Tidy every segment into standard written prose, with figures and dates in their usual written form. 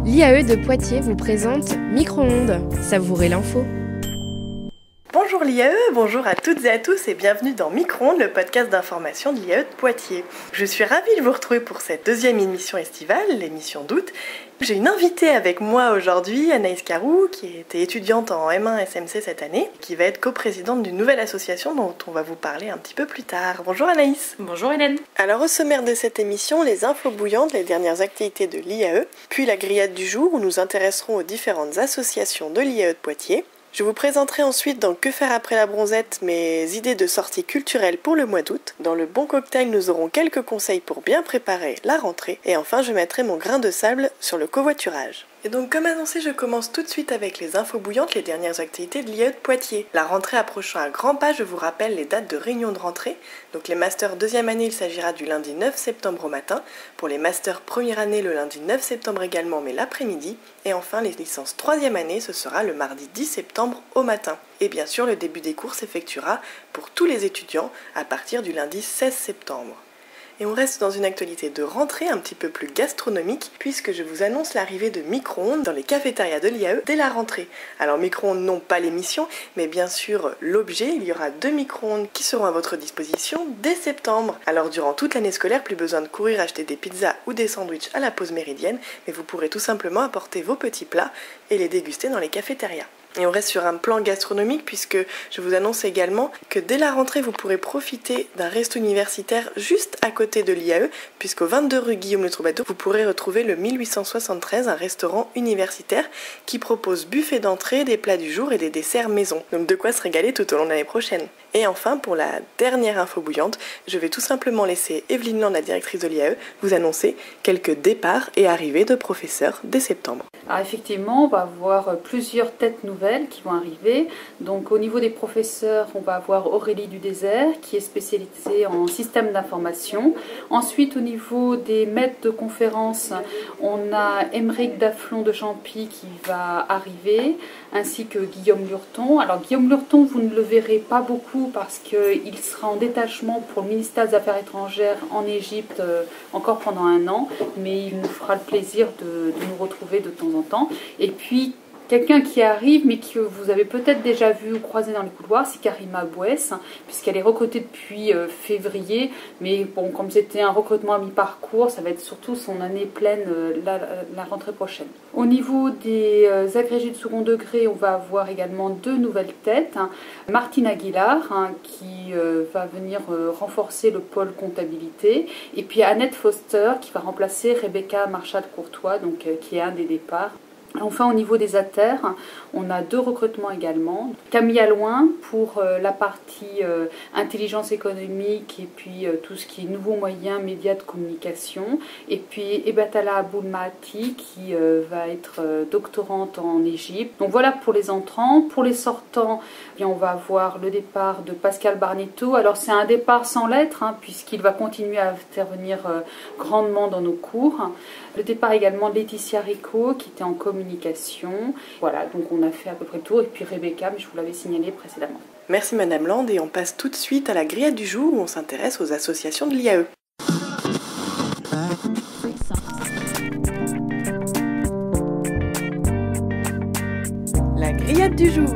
L'IAE de Poitiers vous présente Micro-ondes, savourez l'info. Bonjour l'IAE, bonjour à toutes et à tous et bienvenue dans Micro-ondes, le podcast d'information de l'IAE de Poitiers. Je suis ravie de vous retrouver pour cette deuxième émission estivale, l'émission d'août. J'ai une invitée avec moi aujourd'hui, Anaïs Carou, qui était étudiante en M1 SMC cette année, qui va être coprésidente d'une nouvelle association dont on va vous parler un petit peu plus tard. Bonjour Anaïs. Bonjour Hélène. Alors au sommaire de cette émission, les infos bouillantes, les dernières activités de l'IAE, puis la grillade du jour où nous intéresserons aux différentes associations de l'IAE de Poitiers. Je vous présenterai ensuite dans Que faire après la bronzette mes idées de sortie culturelle pour le mois d'août. Dans le bon cocktail, nous aurons quelques conseils pour bien préparer la rentrée. Et enfin, je mettrai mon grain de sable sur le covoiturage. Et donc comme annoncé, je commence tout de suite avec les infos bouillantes, les dernières activités de l'IAE de Poitiers. La rentrée approchant à grands pas, je vous rappelle les dates de réunion de rentrée. Donc les masters deuxième année, il s'agira du lundi 9 septembre au matin. Pour les masters première année, le lundi 9 septembre également, mais l'après-midi. Et enfin, les licences troisième année, ce sera le mardi 10 septembre au matin. Et bien sûr, le début des cours s'effectuera pour tous les étudiants à partir du lundi 16 septembre. Et on reste dans une actualité de rentrée un petit peu plus gastronomique puisque je vous annonce l'arrivée de micro-ondes dans les cafétérias de l'IAE dès la rentrée. Alors micro-ondes non pas l'émission, mais bien sûr l'objet, il y aura 2 micro-ondes qui seront à votre disposition dès septembre. Alors durant toute l'année scolaire, plus besoin de courir acheter des pizzas ou des sandwichs à la pause méridienne, mais vous pourrez tout simplement apporter vos petits plats et les déguster dans les cafétérias. Et on reste sur un plan gastronomique puisque je vous annonce également que dès la rentrée vous pourrez profiter d'un resto universitaire juste à côté de l'IAE puisqu'au 22 rue Guillaume Le Troubadour vous pourrez retrouver le 1873, un restaurant universitaire qui propose buffet d'entrée, des plats du jour et des desserts maison. Donc de quoi se régaler tout au long de l'année prochaine. Et enfin pour la dernière info bouillante, je vais tout simplement laisser Evelyne Land, la directrice de l'IAE, vous annoncer quelques départs et arrivées de professeurs dès septembre. Alors effectivement, on va avoir plusieurs têtes nouvelles qui vont arriver. Donc au niveau des professeurs, on va avoir Aurélie Dudésert qui est spécialisée en système d'information. Ensuite au niveau des maîtres de conférences, on a Émeric Daflon de Champy qui va arriver, ainsi que Guillaume Lurton. Alors Guillaume Lurton, vous ne le verrez pas beaucoup parce qu'il sera en détachement pour le ministère des Affaires étrangères en Égypte encore pendant 1 an, mais il nous fera le plaisir de nous retrouver de temps en temps. Et puis quelqu'un qui arrive mais que vous avez peut-être déjà vu ou croisé dans les couloirs, c'est Karima Bouès, puisqu'elle est recrutée depuis février, mais bon, comme c'était un recrutement à mi-parcours, ça va être surtout son année pleine la rentrée prochaine. Au niveau des agrégés de second degré, on va avoir également 2 nouvelles têtes. Martine Aguilar, qui va venir renforcer le pôle comptabilité, et puis Annette Foster, qui va remplacer Rebecca Marchal-Courtois, donc, qui est un des départs. Enfin, au niveau des ATER, on a 2 recrutements également. Camille Allouin pour la partie intelligence économique et puis tout ce qui est nouveaux moyens, médias de communication. Et puis Ebatala Aboulmati qui va être doctorante en Égypte. Donc voilà pour les entrants. Pour les sortants, eh bien, on va avoir le départ de Pascal Barnetto. Alors c'est un départ sans lettres puisqu'il va continuer à intervenir grandement dans nos cours. Le départ également de Laetitia Rico qui était en communication. Voilà, donc on a fait à peu près le tour. Et puis Rebecca, mais je vous l'avais signalé précédemment. Merci Madame Land et on passe tout de suite à la grillade du jour où on s'intéresse aux associations de l'IAE. La grillade du jour.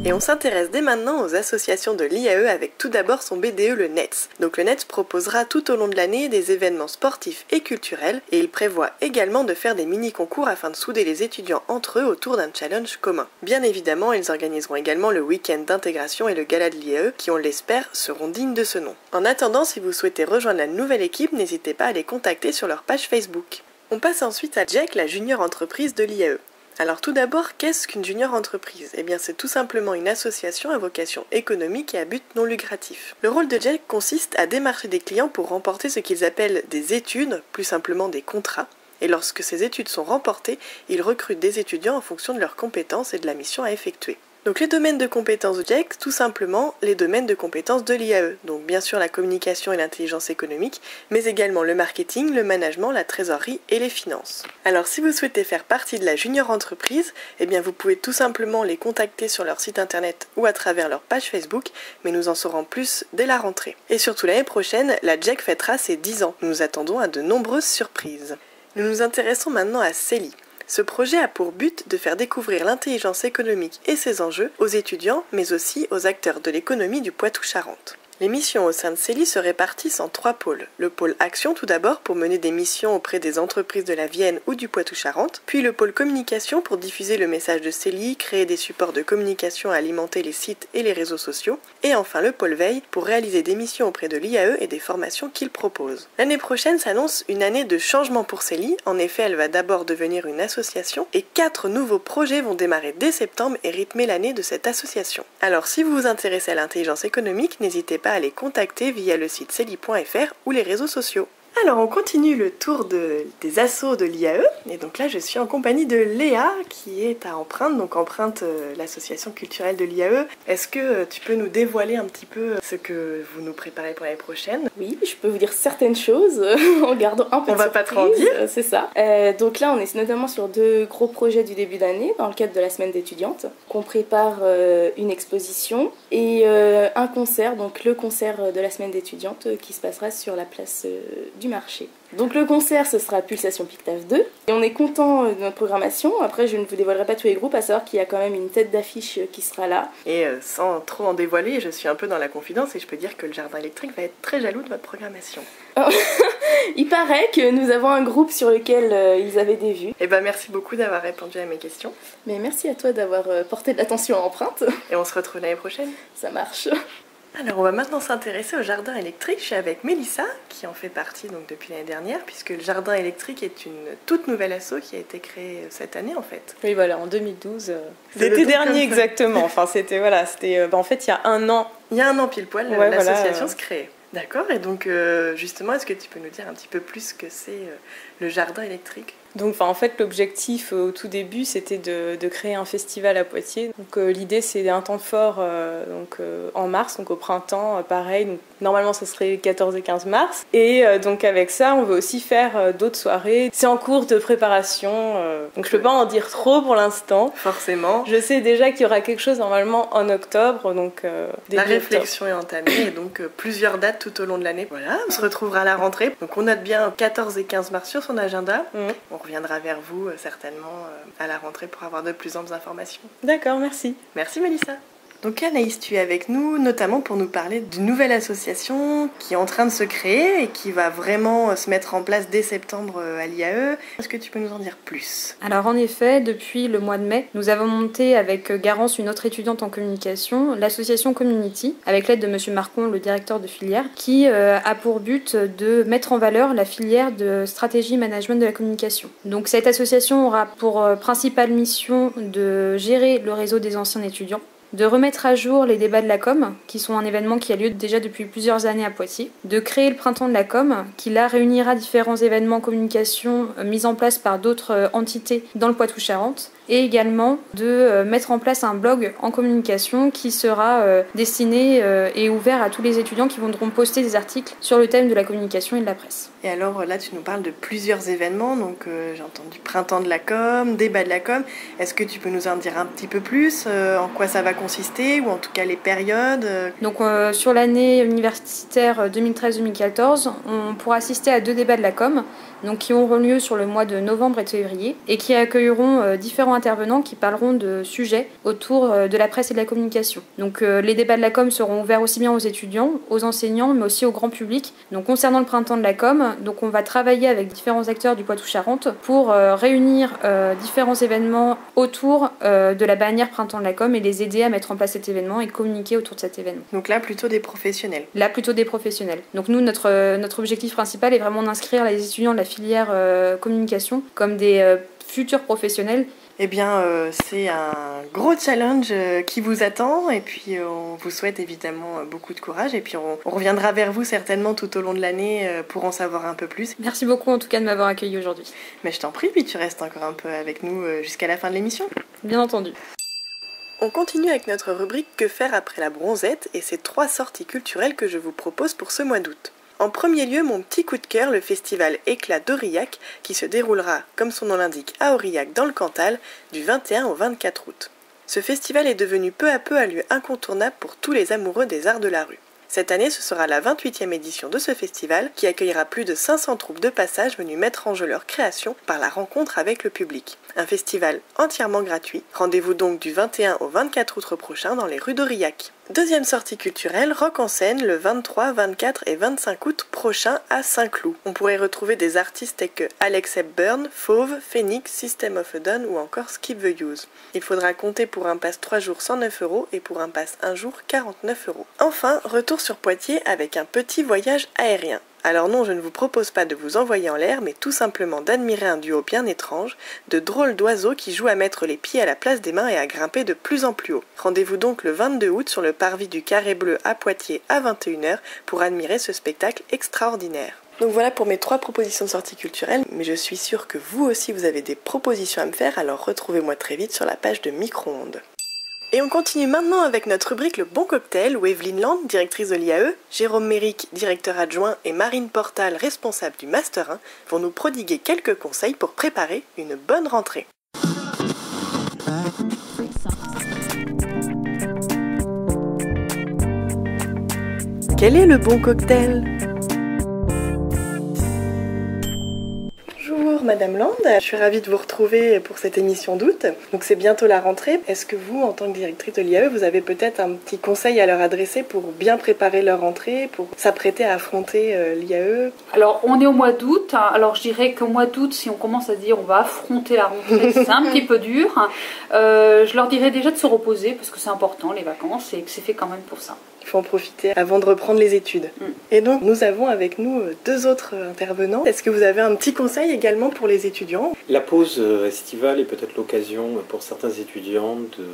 Et on s'intéresse dès maintenant aux associations de l'IAE avec tout d'abord son BDE, le NETS. Donc le NETS proposera tout au long de l'année des événements sportifs et culturels et il prévoit également de faire des mini-concours afin de souder les étudiants entre eux autour d'un challenge commun. Bien évidemment, ils organiseront également le week-end d'intégration et le gala de l'IAE qui, on l'espère, seront dignes de ce nom. En attendant, si vous souhaitez rejoindre la nouvelle équipe, n'hésitez pas à les contacter sur leur page Facebook. On passe ensuite à JEC, la junior entreprise de l'IAE. Alors tout d'abord, qu'est-ce qu'une junior entreprise ? Eh bien c'est tout simplement une association à vocation économique et à but non lucratif. Le rôle de JEC consiste à démarcher des clients pour remporter ce qu'ils appellent des études, plus simplement des contrats. Et lorsque ces études sont remportées, ils recrutent des étudiants en fonction de leurs compétences et de la mission à effectuer. Donc les domaines de compétences de GEC, tout simplement les domaines de compétences de l'IAE. Donc bien sûr la communication et l'intelligence économique, mais également le marketing, le management, la trésorerie et les finances. Alors si vous souhaitez faire partie de la junior entreprise, eh bien vous pouvez tout simplement les contacter sur leur site internet ou à travers leur page Facebook, mais nous en saurons plus dès la rentrée. Et surtout l'année prochaine, la GEC fêtera ses 10 ans. Nous nous attendons à de nombreuses surprises. Nous nous intéressons maintenant à CELI. Ce projet a pour but de faire découvrir l'intelligence économique et ses enjeux aux étudiants, mais aussi aux acteurs de l'économie du Poitou-Charentes. Les missions au sein de CELI se répartissent en 3 pôles. Le pôle action tout d'abord pour mener des missions auprès des entreprises de la Vienne ou du Poitou-Charentes, puis le pôle communication pour diffuser le message de CELI, créer des supports de communication à alimenter les sites et les réseaux sociaux, et enfin le pôle veille pour réaliser des missions auprès de l'IAE et des formations qu'il propose. L'année prochaine s'annonce une année de changement pour CELI, en effet elle va d'abord devenir une association et 4 nouveaux projets vont démarrer dès septembre et rythmer l'année de cette association. Alors si vous vous intéressez à l'intelligence économique, n'hésitez pas à les contacter via le site celi.fr ou les réseaux sociaux. Alors on continue le tour des assos de l'IAE et donc là je suis en compagnie de Léa qui est à Empreinte, donc Empreinte l'association culturelle de l'IAE. Est-ce que tu peux nous dévoiler un petit peu ce que vous nous préparez pour l'année prochaine? Oui, je peux vous dire certaines choses en gardant un peu de surprise. On va pas trop en dire. C'est ça. Donc là on est notamment sur 2 gros projets du début d'année dans le cadre de la semaine d'étudiantes. On prépare une exposition et un concert, donc le concert de la semaine d'étudiantes qui se passera sur la place du marché. Donc le concert ce sera Pulsation Pictave 2 et on est content de notre programmation. Après je ne vous dévoilerai pas tous les groupes, à savoir qu'il y a quand même une tête d'affiche qui sera là. Et sans trop en dévoiler, je suis un peu dans la confidence et je peux dire que le Jardin électrique va être très jaloux de votre programmation. Il paraît que nous avons un groupe sur lequel ils avaient des vues. Et ben merci beaucoup d'avoir répondu à mes questions. Mais merci à toi d'avoir porté de l'attention à Empreinte. Et on se retrouve l'année prochaine. Ça marche. Alors on va maintenant s'intéresser au jardin électrique. Je suis avec Mélissa qui en fait partie donc depuis l'année dernière puisque le jardin électrique est une toute nouvelle asso qui a été créée cette année en fait. Oui voilà, en 2012, l'été dernier exactement. Enfin c'était en fait il y a un an. Il y a un an pile poil, l'association se crée. D'accord, et donc justement est-ce que tu peux nous dire un petit peu plus ce que c'est le jardin électrique? Donc en fait l'objectif au tout début c'était de créer un festival à Poitiers. Donc l'idée c'est un temps fort en mars, donc au printemps pareil. Donc, normalement ce serait les 14 et 15 mars. Et donc avec ça on veut aussi faire d'autres soirées. C'est en cours de préparation, donc je peux pas en dire trop pour l'instant. Forcément. Je sais déjà qu'il y aura quelque chose normalement en octobre. Donc, la réflexion est entamée et donc plusieurs dates tout au long de l'année. Voilà, on se retrouvera à la rentrée. Donc on note bien 14 et 15 mars sur son agenda. On reviendra vers vous certainement à la rentrée pour avoir de plus amples informations. D'accord, merci. Merci Mélissa. Donc Anaïs, tu es avec nous notamment pour nous parler d'une nouvelle association qui est en train de se créer et qui va vraiment se mettre en place dès septembre à l'IAE. Est-ce que tu peux nous en dire plus? Alors en effet, depuis le mois de mai, nous avons monté avec Garance, une autre étudiante en communication, l'association Community, avec l'aide de Monsieur Marcon, le directeur de filière, qui a pour but de mettre en valeur la filière de stratégie management de la communication. Donc cette association aura pour principale mission de gérer le réseau des anciens étudiants, de remettre à jour les débats de la com, qui sont un événement qui a lieu déjà depuis plusieurs années à Poitiers, de créer le printemps de la com, qui là réunira différents événements communication mis en place par d'autres entités dans le Poitou-Charentes, et également de mettre en place un blog en communication qui sera destiné et ouvert à tous les étudiants qui voudront poster des articles sur le thème de la communication et de la presse. Et alors là tu nous parles de plusieurs événements, donc j'ai entendu printemps de la com, débat de la com. Est-ce que tu peux nous en dire un petit peu plus en quoi ça va consister ou en tout cas les périodes? Donc sur l'année universitaire 2013-2014, on pourra assister à 2 débats de la com, donc qui auront lieu sur le mois de novembre et de février et qui accueilleront différents intervenants qui parleront de sujets autour de la presse et de la communication. Donc les débats de la com seront ouverts aussi bien aux étudiants, aux enseignants, mais aussi au grand public. Donc concernant le printemps de la com, donc on va travailler avec différents acteurs du Poitou-Charentes pour réunir différents événements autour de la bannière printemps de la com et les aider à mettre en place cet événement et communiquer autour de cet événement. Donc là plutôt des professionnels. Là plutôt des professionnels. Donc nous notre objectif principal est vraiment d'inscrire les étudiants de la filière communication comme des futurs professionnels. Eh bien, c'est un gros challenge qui vous attend et puis on vous souhaite évidemment beaucoup de courage et puis on reviendra vers vous certainement tout au long de l'année pour en savoir un peu plus. Merci beaucoup en tout cas de m'avoir accueilli aujourd'hui. Mais je t'en prie, puis tu restes encore un peu avec nous jusqu'à la fin de l'émission. Bien entendu. On continue avec notre rubrique Que faire après la bronzette et ces 3 sorties culturelles que je vous propose pour ce mois d'août. En premier lieu, mon petit coup de cœur, le festival Éclat d'Aurillac, qui se déroulera, comme son nom l'indique, à Aurillac dans le Cantal, du 21 au 24 août. Ce festival est devenu peu à peu un lieu incontournable pour tous les amoureux des arts de la rue. Cette année, ce sera la 28e édition de ce festival qui accueillera plus de 500 troupes de passage venues mettre en jeu leur création par la rencontre avec le public. Un festival entièrement gratuit. Rendez-vous donc du 21 au 24 août prochain dans les rues d'Aurillac. Deuxième sortie culturelle, rock en scène le 23, 24 et 25 août prochain à Saint-Cloud. On pourrait retrouver des artistes tels que Alex Hepburn, Fauve, Phoenix, System of a Down ou encore Skip the Use. Il faudra compter pour un pass 3 jours 109 € et pour un pass 1 jour 49 €. Enfin, retour sur Poitiers avec un petit voyage aérien. Alors non, je ne vous propose pas de vous envoyer en l'air, mais tout simplement d'admirer un duo bien étrange, de drôles d'oiseaux qui jouent à mettre les pieds à la place des mains et à grimper de plus en plus haut. Rendez-vous donc le 22 août sur le parvis du Carré Bleu à Poitiers à 21 h pour admirer ce spectacle extraordinaire. Donc voilà pour mes 3 propositions de sortie culturelle, mais je suis sûre que vous aussi vous avez des propositions à me faire, alors retrouvez-moi très vite sur la page de Micro-ondes. Et on continue maintenant avec notre rubrique Le Bon Cocktail où Evelyne Land, directrice de l'IAE, Jérôme Méric, directeur adjoint et Marine Portal, responsable du Master 1, vont nous prodiguer quelques conseils pour préparer une bonne rentrée. Quel est le bon cocktail ? Bonjour Madame Land, je suis ravie de vous retrouver pour cette émission d'août. Donc c'est bientôt la rentrée. Est-ce que vous, en tant que directrice de l'IAE, vous avez peut-être un petit conseil à leur adresser pour bien préparer leur rentrée, pour s'apprêter à affronter l'IAE ? Alors on est au mois d'août, alors je dirais qu'au mois d'août, si on commence à dire on va affronter la rentrée, c'est un petit peu dur. Je leur dirais déjà de se reposer parce que c'est important les vacances et que c'est fait quand même pour ça. Il faut en profiter avant de reprendre les études. Et donc, nous avons avec nous 2 autres intervenants. Est-ce que vous avez un petit conseil également pour les étudiants ? La pause estivale est peut-être l'occasion pour certains étudiants de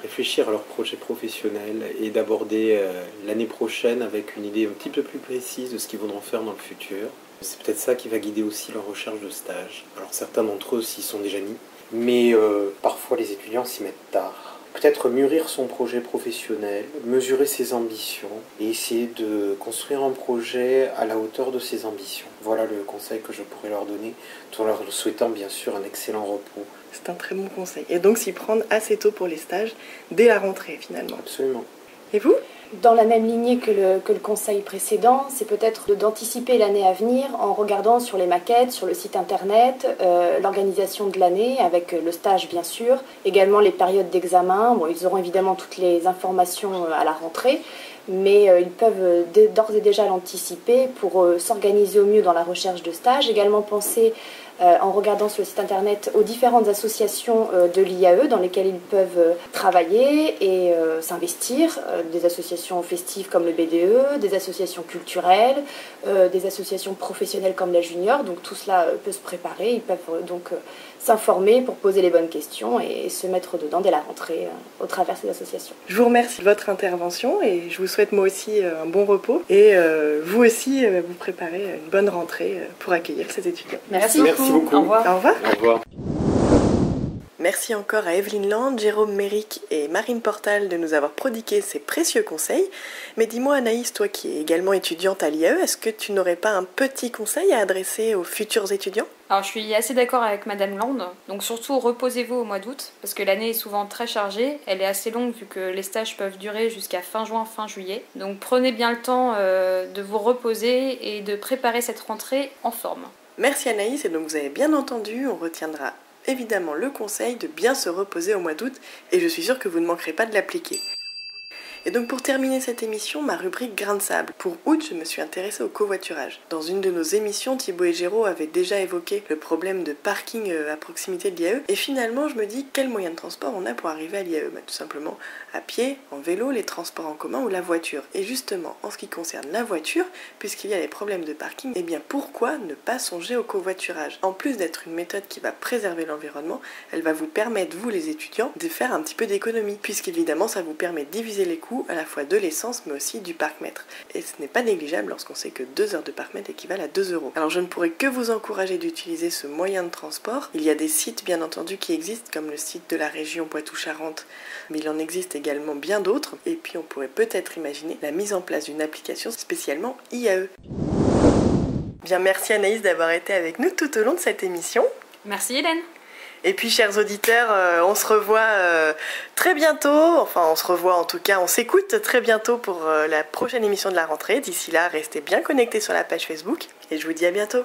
réfléchir à leur projet professionnel et d'aborder l'année prochaine avec une idée un petit peu plus précise de ce qu'ils voudront faire dans le futur. C'est peut-être ça qui va guider aussi leur recherche de stage. Alors certains d'entre eux s'y sont déjà mis, mais parfois les étudiants s'y mettent tard. Peut-être mûrir son projet professionnel, mesurer ses ambitions et essayer de construire un projet à la hauteur de ses ambitions. Voilà le conseil que je pourrais leur donner, tout en leur souhaitant bien sûr un excellent repos. C'est un très bon conseil. Et donc s'y prendre assez tôt pour les stages, dès la rentrée finalement. Absolument. Et vous ? Dans la même lignée que le conseil précédent, c'est peut-être d'anticiper l'année à venir en regardant sur les maquettes, sur le site internet, l'organisation de l'année avec le stage bien sûr, également les périodes d'examen. Bon, ils auront évidemment toutes les informations à la rentrée, mais ils peuvent d'ores et déjà l'anticiper pour s'organiser au mieux dans la recherche de stage. Également penser en regardant sur le site internet aux différentes associations de l'IAE dans lesquelles ils peuvent travailler et s'investir, des associations festives comme le BDE, des associations culturelles, des associations professionnelles comme la Junior, donc tout cela peut se préparer, ils peuvent donc s'informer pour poser les bonnes questions et se mettre dedans dès la rentrée au travers ces associations. Je vous remercie de votre intervention et je vous souhaite moi aussi un bon repos et vous aussi vous préparez une bonne rentrée pour accueillir ces étudiants. Merci beaucoup. Au revoir. Au revoir. Au revoir. Merci encore à Evelyne Land, Jérôme Méric et Marine Portal de nous avoir prodigué ces précieux conseils. Mais dis-moi Anaïs, toi qui es également étudiante à l'IAE, est-ce que tu n'aurais pas un petit conseil à adresser aux futurs étudiants ? Alors je suis assez d'accord avec Madame Land, donc surtout reposez-vous au mois d'août, parce que l'année est souvent très chargée, elle est assez longue vu que les stages peuvent durer jusqu'à fin juin, fin juillet. Donc prenez bien le temps de vous reposer et de préparer cette rentrée en forme. Merci Anaïs, et donc vous avez bien entendu, on retiendra évidemment le conseil de bien se reposer au mois d'août et je suis sûre que vous ne manquerez pas de l'appliquer. Et donc pour terminer cette émission, ma rubrique Grain de sable. Pour août, je me suis intéressée au covoiturage. Dans une de nos émissions, Thibaut et Géraud avaient déjà évoqué le problème de parking à proximité de l'IAE. Et finalement, je me dis quel moyen de transport on a pour arriver à l'IAE ? Tout simplement à pied, en vélo, les transports en commun ou la voiture. Et justement, en ce qui concerne la voiture, puisqu'il y a des problèmes de parking, eh bien pourquoi ne pas songer au covoiturage ? En plus d'être une méthode qui va préserver l'environnement, elle va vous permettre, vous les étudiants, de faire un petit peu d'économie, puisqu'évidemment ça vous permet de diviser les coûts coût à la fois de l'essence mais aussi du parc-mètre. Et ce n'est pas négligeable lorsqu'on sait que 2 heures de parc-mètre équivalent à 2 €. Alors je ne pourrais que vous encourager d'utiliser ce moyen de transport. Il y a des sites bien entendu qui existent comme le site de la région Poitou-Charentes, mais il en existe également bien d'autres. Et puis on pourrait peut-être imaginer la mise en place d'une application spécialement IAE. Bien, merci Anaïs d'avoir été avec nous tout au long de cette émission. Merci Hélène. Et puis chers auditeurs, on se revoit très bientôt, enfin on se revoit en tout cas, on s'écoute très bientôt pour la prochaine émission de la rentrée. D'ici là, restez bien connectés sur la page Facebook et je vous dis à bientôt.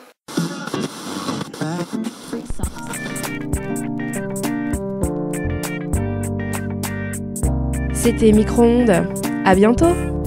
C'était Micro-ondes. À bientôt!